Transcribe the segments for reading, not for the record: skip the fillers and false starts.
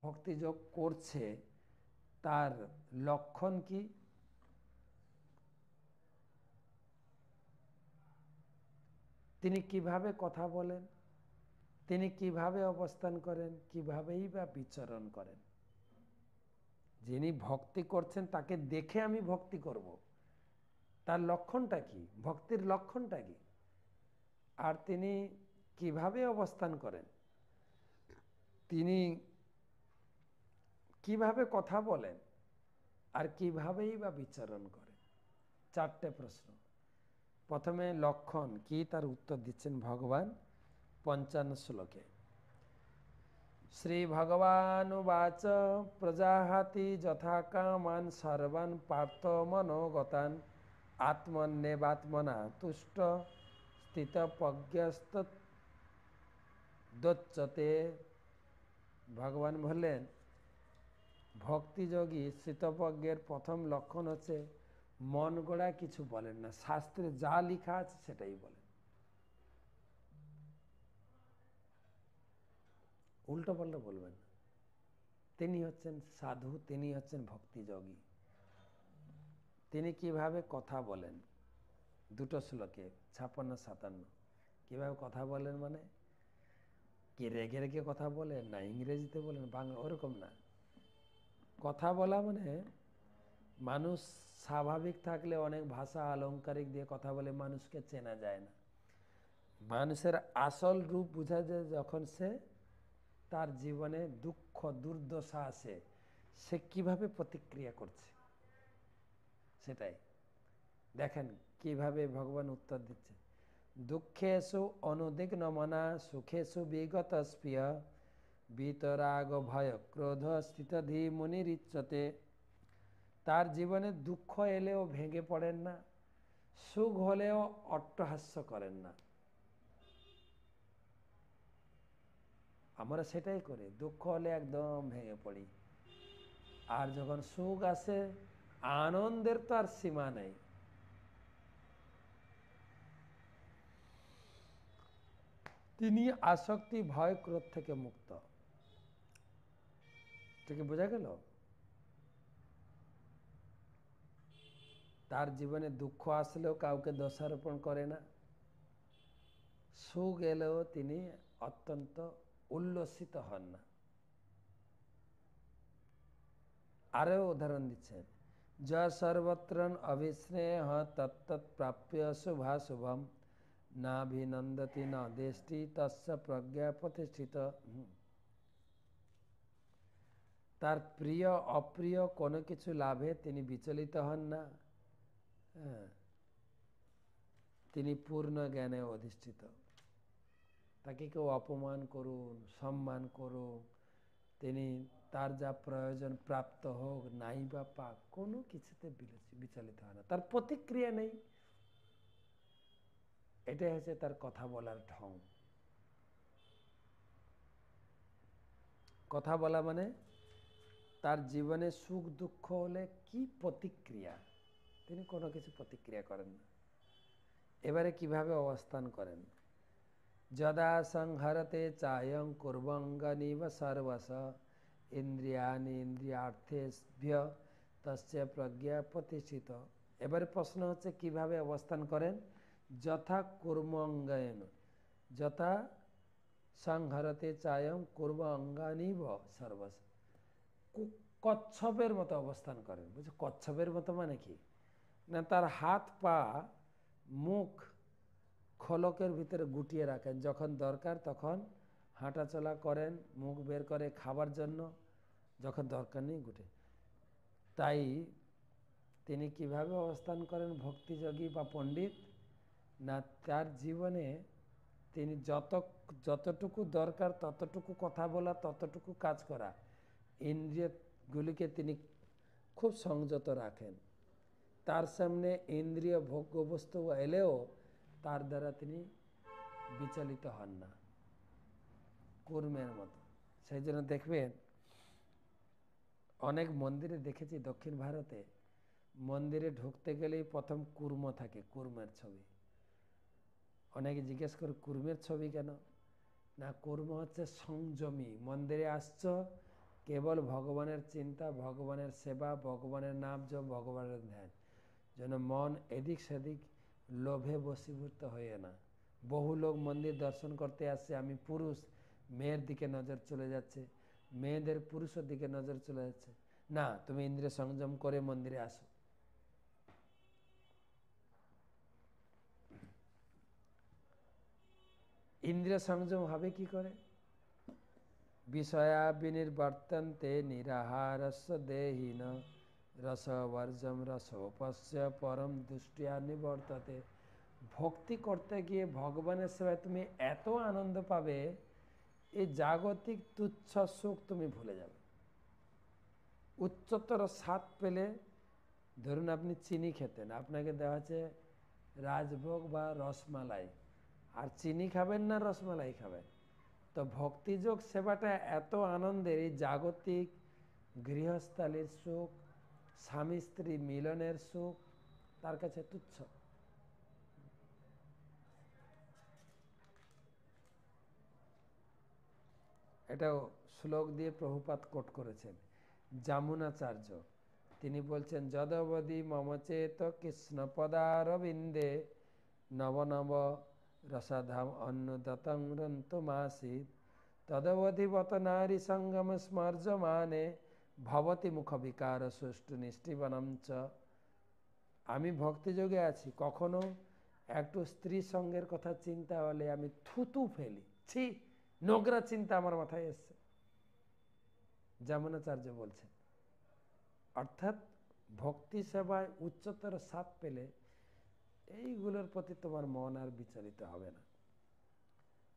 ভক্তিযোগ করছে তার লক্ষণ কি? তিনি কিভাবে কথা বলেন, তিনি কিভাবে অবস্থান করেন, কিভাবেই বা বিচরণ করেন। যিনি ভক্তি করছেন তাকে দেখে আমি ভক্তি করব, তার লক্ষণটা কি, ভক্তির লক্ষণটা কি, আর তিনি কিভাবে অবস্থান করেন, তিনি কিভাবে কথা বলেন, আর কিভাবেই বা বিচরণ করেন। চারটে প্রশ্ন। প্রথমে লক্ষণ কি, তার উত্তর দিচ্ছেন ভগবান 55 শ্লোকে। শ্রী ভগবানুবাচ প্রজাহাতি যথা কামান সর্বান পার্থ মনোগতান আত্মন্যেবাত্মনা তুষ্ট স্থিতপ্রজ্ঞস্তদোচ্যতে। ভগবান বললেন ভক্তিযোগী স্থিতপ্রজ্ঞের প্রথম লক্ষণ হচ্ছে মন গড়া কিছু বলেন না, শাস্ত্রে যা লেখা আছে সেটাই বলেন, উল্টো পাল্টা বলবেন না। তিনি হচ্ছেন সাধু, তিনি হচ্ছেন ভক্তিযোগী। তিনি কিভাবে কথা বলেন, দুটো শ্লোকে 56-57 কিভাবে কথা বলেন, মানে কি রেগে রেগে কথা বলেন না ইংরেজিতে বলেন বাংলা, ওরকম না। কথা বলা মানে মানুষ স্বাভাবিক থাকলে অনেক ভাষা আলংকারিক দিয়ে কথা বলে, মানুষকে চেনা যায় না। মানুষের আসল রূপ বোঝা যায় যখন সে তার জীবনে দুঃখ দুর্দশা আসে, সে কিভাবে প্রতিক্রিয়া করছে সেটাই। দেখেন কিভাবে ভগবান উত্তর দিচ্ছে। দুঃখেষু অনুদিগ্ন মনা সুখেষু বিগত স্পৃহ বিতরাগ ভয় ক্রোধ স্থিতধি মুনিরিচ্যতে। তার জীবনে দুঃখ এলেও ভেঙে পড়েন না, সুখ হলেও অট্টহাস্য করেন না। আমরা সেটাই করি, দুঃখ হলে একদম ভেঙে পড়ি, আর যখন সুখ আসে আনন্দের তো আর সীমা নেই। তিনি আসক্তি ভয় ক্রোধ থেকে মুক্ত। ঠিক বোঝা গেল? তার জীবনে দুঃখ আসলেও কাউকে দোষারোপণ করে না, সুখ এলেও তিনি অত্যন্ত উল্লসিত হন না। আরও উদাহরণ দিচ্ছেন, য সর্বত্র অভিস্নেহ তত্তৎ প্রাপ্য শুভাশুভম নাভিনন্দতি ন দেষ্টি তস্য প্রজ্ঞা প্রতিষ্ঠিত। তার প্রিয় অপ্রিয় কোনো কিছু লাভে তিনি বিচলিত হন না, তিনি পূর্ণ জ্ঞানে অধিষ্ঠিত। তাকে কেউ অপমান করুন সম্মান করুন, তিনি তার যা প্রয়োজন প্রাপ্ত হোক নাই বা পাক, কোনো কিছুতে বিচলিত হয় না, তার প্রতিক্রিয়া নেই। এটাই হচ্ছে তার কথা বলার ঢং। কথা বলা মানে তার জীবনে সুখ দুঃখ হলে কি প্রতিক্রিয়া, তিনি কোনো কিছু প্রতিক্রিয়া করেন না। এবারে কিভাবে অবস্থান করেন, যদা সংহরতে চায়ং কুর্বঙ্গনিব সর্বস ইন্দ্রিয়ানি ইন্দ্রিয়ার্থেভ্য তস্য প্রজ্ঞা প্রতিষ্ঠিত। এবারে প্রশ্ন হচ্ছে কিভাবে অবস্থান করেন। যথা কুর্মঙ্গায়ন, যথা সংহরতে চায়ং কুর্ম অঙ্গানিব সর্বস, কচ্ছপের মতো অবস্থান করেন। বুঝছো কচ্ছপের মতো মানে কি না, তার হাত পা মুখ খলকের ভিতরে গুটিয়ে রাখেন, যখন দরকার তখন হাঁটাচলা করেন, মুখ বের করে খাবার জন্য, যখন দরকার নেই গুটে। তাই তিনি কিভাবে অবস্থান করেন ভক্তিযোগী বা পণ্ডিত, না তার জীবনে তিনি যতটুকু দরকার ততটুকু কথা বলা, ততটুকু কাজ করা, ইন্দ্রিয়গুলিকে তিনি খুব সংযত রাখেন। তার সামনে ইন্দ্রিয় ভোগ্য বস্তু এলেও তার দ্বারা তিনি বিচলিত হন না, কুর্মের মতো। সেই জন্য দেখবেন অনেক মন্দিরে দেখেছি দক্ষিণ ভারতে, মন্দিরে ঢুকতে গেলেই প্রথম কুর্ম থাকে, কুর্মের ছবি। অনেকে জিজ্ঞেস করে কুর্মের ছবি কেন, না কুর্ম হচ্ছে সংযমী। মন্দিরে আসছো কেবল ভগবানের চিন্তা, ভগবানের সেবা, ভগবানের নাম জপ, ভগবানের ধ্যান, যেন মন এদিক সেদিক লোভে বশীভূত হয়ে না। বহু লোক মন্দির দর্শন করতে আসছে, আমি পুরুষ, মেয়ের দিকে নজর চলে যাচ্ছে, মেয়েদের পুরুষের দিকে নজর চলে যাচ্ছে। না, তুমি ইন্দ্রিয় সংযম করে মন্দিরে আসো। ইন্দ্রিয় সংযম হবে কি করে? বিষয়া বিনির্বর্তন্তে নিরাহারস্য দেহিন রসবর্জম রসোপস্য পরম দৃষ্টিয়া নিবর্ততে। ভক্তি করতে গিয়ে ভগবানের সেবায় তুমি এত আনন্দ পাবে, এই জাগতিক তুচ্ছ সুখ তুমি ভুলে যাবে। উচ্চতর স্বাদ পেলে, ধরুন আপনি চিনি খেতেন, আপনাকে দেওয়া হচ্ছে রাজভোগ বা রসমালাই, আর চিনি খাবেন না রসমালাই খাবেন? তো ভক্তিযোগ সেবাটা এত আনন্দের, এই জাগতিক গৃহস্থালির সুখ, স্বামী স্ত্রী মিলনের সুখ তার কাছে তুচ্ছ। এটাও শ্লোক দিয়ে প্রভুপাদ কোট করেছেন যামুনাচার্য। তিনি বলছেন, যদবধি মম চেত কৃষ্ণ পদারবিন্দে নব নব রসাধাম অন্নদতং রন্তমাসিত তদবধিবত নারী সঙ্গম স্মর্যমানে ভবতি মুখ বিকার সুষ্ঠু নিষ্ঠিবনম চ। আমি ভক্তিযোগে আছি, কখনো একটু স্ত্রী সঙ্গের কথা চিন্তা হলে আমি থুতু ফেলি, ছি, নোংরা চিন্তা আমার মাথায় এসছে, যামুনাচার্য বলছেন। অর্থাৎ ভক্তি সেবায় উচ্চতর স্বাদ পেলে এইগুলোর প্রতি তোমার মন আর বিচলিত হবে না।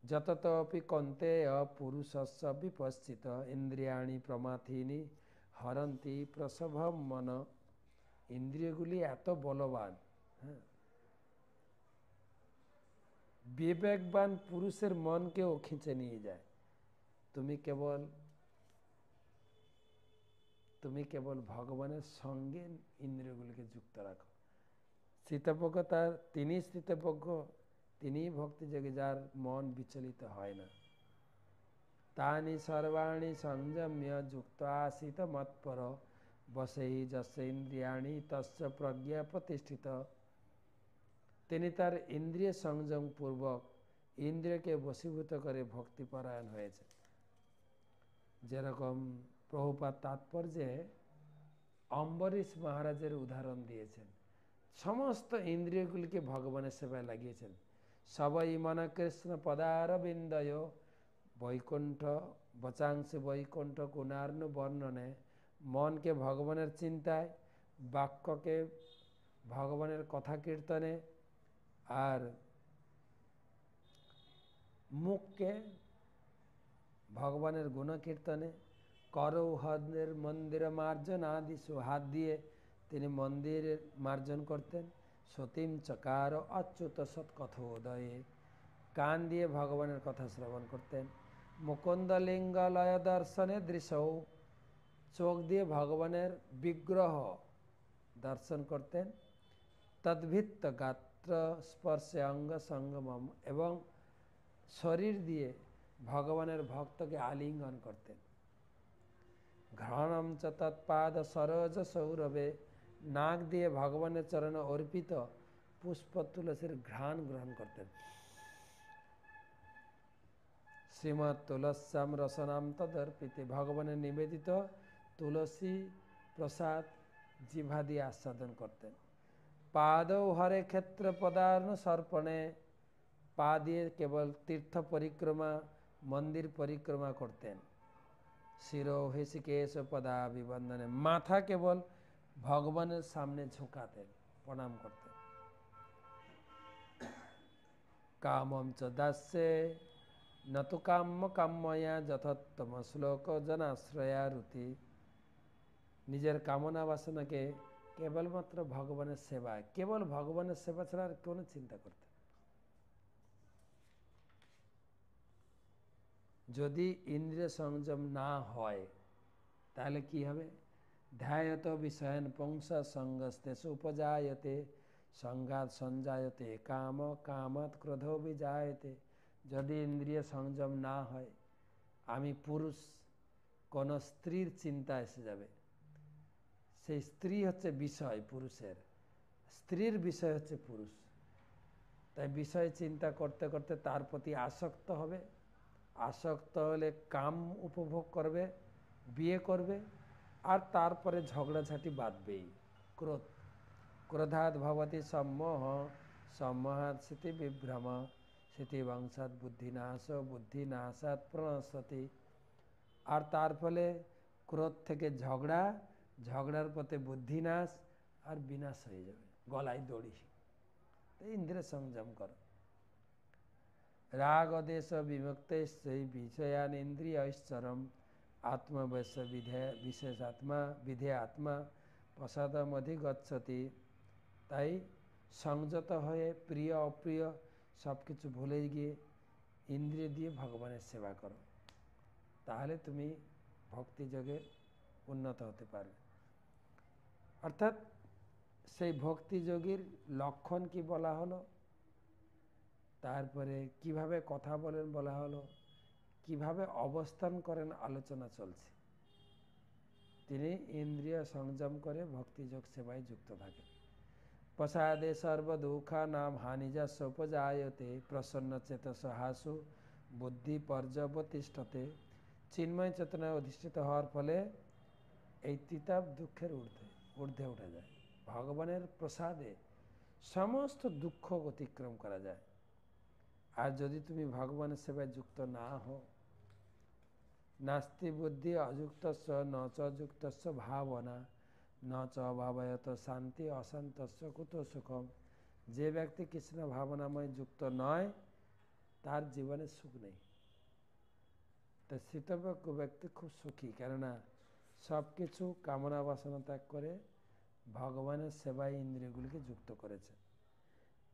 যততপি কন্তে অপুরুষস্য বিপশ্চিত ইন্দ্রিয়াণি প্রমাথিনী হরন্তি প্রসভম মন। ইন্দ্রিয়গুলি এত বলবান, হ্যাঁ, বিবেকবান পুরুষের মনকেও খিঁচে নিয়ে যায়। তুমি কেবল ভগবানের সঙ্গে ইন্দ্রিয়গুলিকে যুক্ত রাখো। স্থিতপ্রজ্ঞ তিনি স্থিতপ্রজ্ঞ, তিনি ভক্তিযোগী, যার মন বিচলিত হয় না। তানি সর্বাণি সংযম্য যুক্ত আসিত মৎপর বসেই যস্য ইন্দ্রিয়াণি তস্য প্রজ্ঞা প্রতিষ্ঠিত। তিনি তার ইন্দ্রিয় সংযম পূর্বক ইন্দ্রিয়কে বশীভূত করে ভক্তিপরায়ণ হয়েছে। যেরকম প্রভুপাদ তাৎপর্যে অম্বরীশ মহারাজের উদাহরণ দিয়েছেন, সমস্ত ইন্দ্রিয়গুলিকে ভগবানের সেবায় লাগিয়েছেন। সবই মন কৃষ্ণ পদারবিন্দয় বৈকুণ্ঠ বচাংশে বৈকুণ্ঠ গুণার্ণ বর্ণনে। মনকে ভগবানের চিন্তায়, বাক্যকে ভগবানের কথা কীর্তনে, আর মুখকে ভগবানের গুণকীর্তনে, করৌহদের মন্দির মার্জন আদিশু, হাত দিয়ে তিনি মন্দিরের মার্জন করতেন। সতীম চকার অচ্যুত সৎকথোদয়ে, কান দিয়ে ভগবানের কথা শ্রবণ করতেন। মুকুন্দ লিঙ্গ লয় দর্শনে দৃশ্যৌ, চোখ দিয়ে ভগবানের বিগ্রহ দর্শন করতেন। তদ্ভিত্ত গাত্র স্পর্শে অঙ্গ সঙ্গমম, এবং শরীর দিয়ে ভগবানের ভক্তকে আলিঙ্গন করতেন। ঘ্রাণম চ তৎপাদ সরোজ সৌরভে, নাক দিয়ে ভগবানের চরণে অর্পিত পুষ্প তুলসীর ঘ্রাণ গ্রহণ করতেন। শ্রীমৎ তুলস্যাম রসনাম তদর্পিতে, ভগবানের নিবেদিত তুলসী প্রসাদ জিহ্বা দিয়ে আস্বাদন করতেন। পাদৌ হরে ক্ষেত্র পদার্ণ সর্পণে, পা দিয়ে কেবল তীর্থ পরিক্রমা, মন্দির পরিক্রমা করতেন। শিরো হৃষিকেশ পদাভিবন্দনে, মাথা কেবল ভগবানের সামনে ঝুঁকাতেন, প্রণাম করতেন। কামম চ দাস্যে নতু কাম্য কাম্যয়া যথোত্তম শ্লোক জনাশ্রয়া রুতি, নিজের কামনা বাসনাকে কেবলমাত্র ভগবানের সেবায়, কেবল ভগবানের সেবা ছাড়া আর কোনো চিন্তা করতেন। যদি ইন্দ্রিয় সংযম না হয় তাহলে কি হবে? ধ্যায়ত বিষয়ন পংস সঙ্গস্তেষু উপজায়তে সংঘাত সঞ্জায়তে কাম কামাৎ ক্রোধ বিজায়তে। যদি ইন্দ্রিয় সংযম না হয়, আমি পুরুষ, কোনো স্ত্রীর চিন্তা এসে যাবে। সেই স্ত্রী হচ্ছে বিষয় পুরুষের, স্ত্রীর বিষয় হচ্ছে পুরুষ। তাই বিষয় চিন্তা করতে করতে তার প্রতি আসক্ত হবে। আসক্ত হলে কাম উপভোগ করবে, বিয়ে করবে, আর তারপরে ঝগড়াঝাটি বাঁধবেই। ক্রোধ, ক্রোধাৎ ভবতি সম্মোহ, সম্মোহাৎ স্মৃতি বিভ্রম, স্মৃতি বংশাৎ বুদ্ধিনাশ, বুদ্ধিনাশাৎ প্রণশ্যতি। আর তার ফলে ক্রোধ থেকে ঝগড়া, ঝগড়ার পথে বুদ্ধিনাশ, আর বিনাশ হয়ে যাবে, গলায় দড়ি। ইন্দ্রিয় সংযম করো। রাগ দেশ বিমুক্ত বিষয়ান ইন্দ্রিয়শ্বরম আত্মবশ্য বিশেষ আত্মা বিধে আত্মা প্রসাদম অধিগচ্ছতি। তাই সংযত হয়ে প্রিয় অপ্রিয় সব কিছু ভুলে গিয়ে ইন্দ্রিয় দিয়ে ভগবানের সেবা করো, তাহলে তুমি ভক্তিযোগে উন্নত হতে পারবে। অর্থাৎ সেই ভক্তিযোগীর লক্ষণ কি বলা হলো, তারপরে কিভাবে কথা বলেন বলা হলো, কিভাবে অবস্থান করেন আলোচনা চলছে। তিনি ইন্দ্রিয় সংযম করে ভক্তিযোগ সেবায় যুক্ত থাকেন। প্রসাদে সর্বদুঃখা নাম হানিজাস্য উপজায়তে প্রসন্ন চেতস হাসু বুদ্ধি পর্যবতিষ্ঠতে। চিন্ময় চেতনায় অধিষ্ঠিত হওয়ার ফলে এই তিতাব দুঃখের ঊর্ধ্বে উঠে যায়। ভগবানের প্রসাদে সমস্ত দুঃখ অতিক্রম করা যায়। আর যদি তুমি ভগবানের সেবায় যুক্ত না হও, নাস্তি বুদ্ধি অযুক্তস্য ন চ যুক্তস্য ভাবনা ন চ অভাবয়ত শান্তি অশান্তস্য কুত সুখম। যে ব্যক্তি কৃষ্ণ ভাবনাময় যুক্ত নয়, তার জীবনে সুখ নেই। তো স্থিতপ্রজ্ঞ ব্যক্তি খুব সুখী, কেননা সব কিছু কামনা বাসনা ত্যাগ করে ভগবানের সেবায় ইন্দ্রিয়গুলিকে যুক্ত করেছে।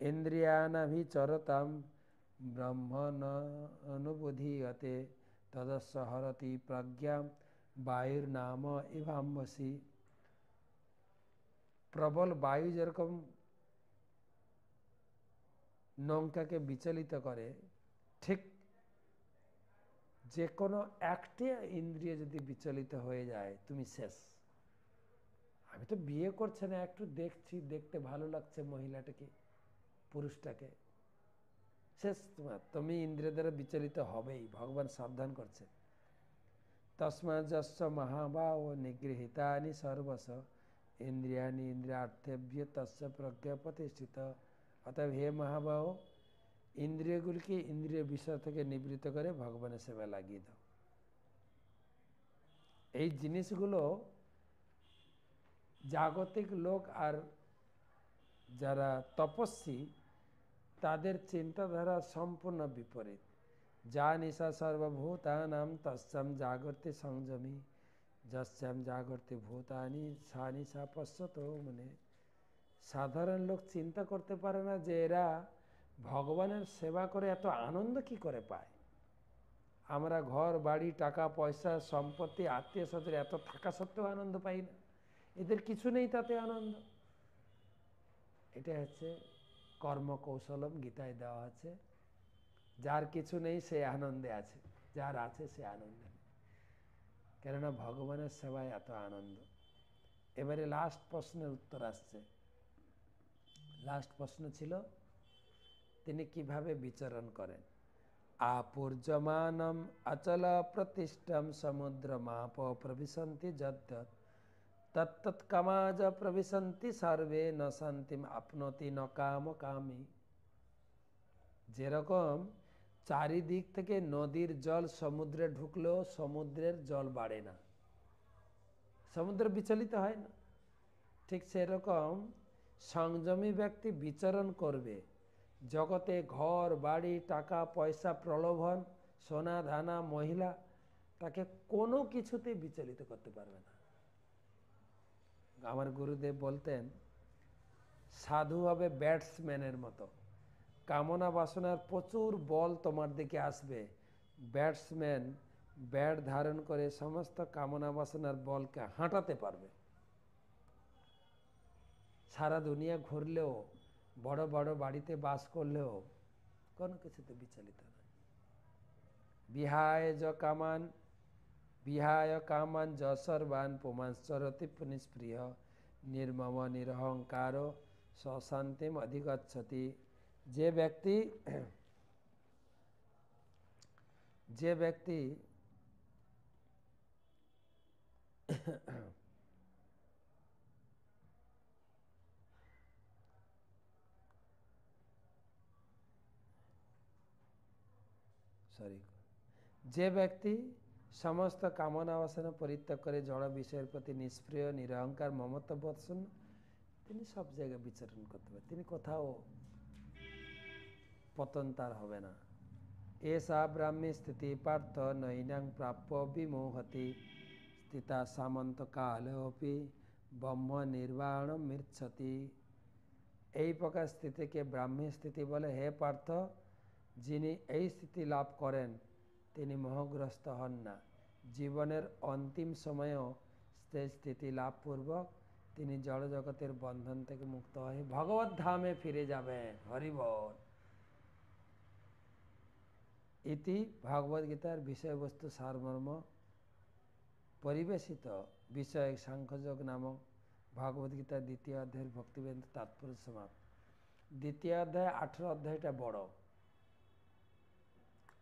ইন্দ্রিয়ানাভিচরতাম ব্রহ্ম ন অনুবোধীয়তে তদস্য হরতি প্রজ্ঞাম বায়ুর নাম ইভাম্বসি। প্রবল বায়ু যেরকম নৌকাকে বিচলিত করে, ঠিক যে কোনো একটি ইন্দ্রিয় যদি বিচলিত হয়ে যায়, তুমি শেষ। আমি তো বিয়ে করছে না, একটু দেখছি, দেখতে ভালো লাগছে মহিলাটাকে, পুরুষটাকে, শেষ। তুমি ইন্দ্রিয় দ্বারা বিচলিত হবেই, ভগবান সাবধান করছে। তস্মাৎ যস্য মহাবাহ নিগৃহীতানি সর্বস্ব ইন্দ্রিয়ানি ইন্দ্রিয়ার্থেভ্য তস্য প্রজ্ঞা প্রতিষ্ঠিত। অতএব হে মহাবাহ, ইন্দ্রিয়গুলিকে ইন্দ্রিয় বিষয় থেকে নিবৃত্ত করে ভগবানের সেবা লাগিয়ে দাও। এই জিনিসগুলো জাগতিক লোক আর যারা তপস্বী, তাদের চিন্তাধারা সম্পূর্ণ বিপরীত। যা নিশা সর্বভূতানাম তস্যাম জাগর্তি সংযমী যস্যাম জাগর্তি ভূতানি সা নিশা পশ্যত। মানে সাধারণ লোক চিন্তা করতে পারে না যে এরা ভগবানের সেবা করে এত আনন্দ কি করে পায়। আমরা ঘর বাড়ি টাকা পয়সা সম্পত্তি আত্মীয় স্বজন এত থাকা সত্ত্বেও আনন্দ পাই না, এদের কিছু নেই তাতে আনন্দ। এটা হচ্ছে কর্ম কৌশলম, গীতায় দেওয়া আছে। যার কিছু নেই সে আনন্দে আছে, যার আছে সে আনন্দে নেই, কেননা ভগবানের সেবায় এত আনন্দ। এবারে লাস্ট প্রশ্নের উত্তর আসছে। লাস্ট প্রশ্ন ছিল তিনি কিভাবে বিচরণ করেন। আপূর্যমানম অচল প্রতিষ্ঠম সমুদ্রমাপ প্রবিশন্তি যদ্যৎ তত্তৎ কামাজ প্রবিশন্তি সর্বে ন শান্তিম আপনতি ন কাম কামী। যেরকম চারিদিক থেকে নদীর জল সমুদ্রে ঢুকলেও সমুদ্রের জল বাড়ে না, সমুদ্র বিচলিত হয় না, ঠিক সেরকম সংযমী ব্যক্তি বিচরণ করবে জগতে। ঘর বাড়ি টাকা পয়সা প্রলোভন সোনা দানা মহিলা তাকে কোনো কিছুতে বিচলিত করতে পারবে না। আমার গুরুদেব বলতেন, সাধু হবে ব্যাটসম্যানের মতো। কামনা বাসনার প্রচুর বল তোমার দিকে আসবে, ব্যাটসম্যান ব্যাট ধারণ করে সমস্ত কামনা বাসনার বলকে হাঁটাতে পারবে। সারা দুনিয়া ঘুরলেও, বড় বড় বাড়িতে বাস করলেও কোনো কিছুতে বিচলিত নয়। বিহায় য কামান विहाय कामान ज सर्वान् पुमांश्चरति निष्प्रिय निर्मम निरहंकारो सशांतिम अधिगच्छति। जे व्यक्ति जे व्यक्ति समस्त कामना वासना परित्याग करे जड़ विषय प्रति निष्प्रिय निरहंकार ममत्व बर्षण তিনি सब जगह विचरण करते हैं, তিনি কোথাও পতন তার হবে না। एषा ब्राह्मी स्थिति पार्थ नैनां प्राप्य विमोहति स्थिता सामंत कालोपि ब्रह्म निर्वाण मृच्छति। এই প্রকার স্থিতিকে ব্রাহ্মী স্থিতি বলে। হে পার্থ, যিনি এই স্থিতি লাভ করেন তিনি মোহগ্রস্ত হন না। জীবনের অন্তিম সময়েও সেই স্থিতি লাভপূর্বক তিনি জড় জগতের বন্ধন থেকে মুক্ত হয়ে ভগবত ধামে ফিরে যাবেন। হরি বল। ইতি ভগবদ গীতার বিষয়বস্তু সারমর্ম পরিবেশিত বিষয় সাংখ্যযোগ নামক ভগবদ গীতার দ্বিতীয় অধ্যায়ের ভক্তিবেদান্ত তাৎপর্য সমাপ্ত। দ্বিতীয় অধ্যায় 18 অধ্যায়টা বড়।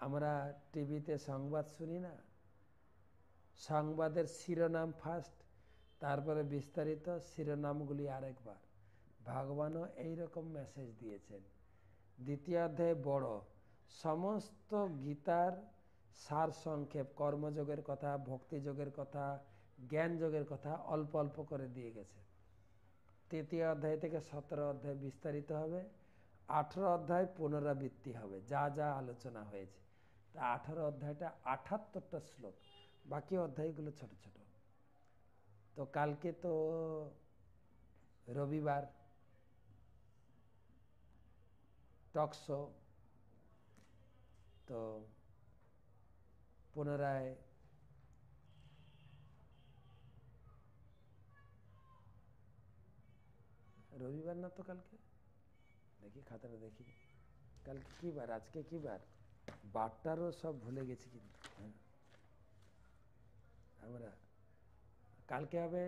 আমরা টিভিতে সংবাদ শুনি না, সংবাদের শিরোনাম ফার্স্ট, তারপরে বিস্তারিত শিরোনামগুলি আরেকবার। ভগবানও এইরকম মেসেজ দিয়েছেন। দ্বিতীয় অধ্যায় বড়, সমস্ত গীতার সার সংক্ষেপ, কর্মযোগের কথা, ভক্তিযোগের কথা, জ্ঞান যোগের কথা অল্প অল্প করে দিয়ে গেছে। তৃতীয় অধ্যায় থেকে 17 অধ্যায় বিস্তারিত হবে, 18 অধ্যায় পুনরাবৃত্তি হবে যা যা আলোচনা হয়েছে। তা 18 অধ্যায়টা 78টা শ্লোক, বাকি অধ্যায়গুলো ছোট ছোট। তো কালকে তো রবিবার, টকশো, তো পুনরায় রবিবার না তো কালকে, দেখি খাতাটা দেখি কালকে কি বার, আজকে কি বার, বারটারও সব ভুলে গেছি কিন্তু। আমরা কালকে হবে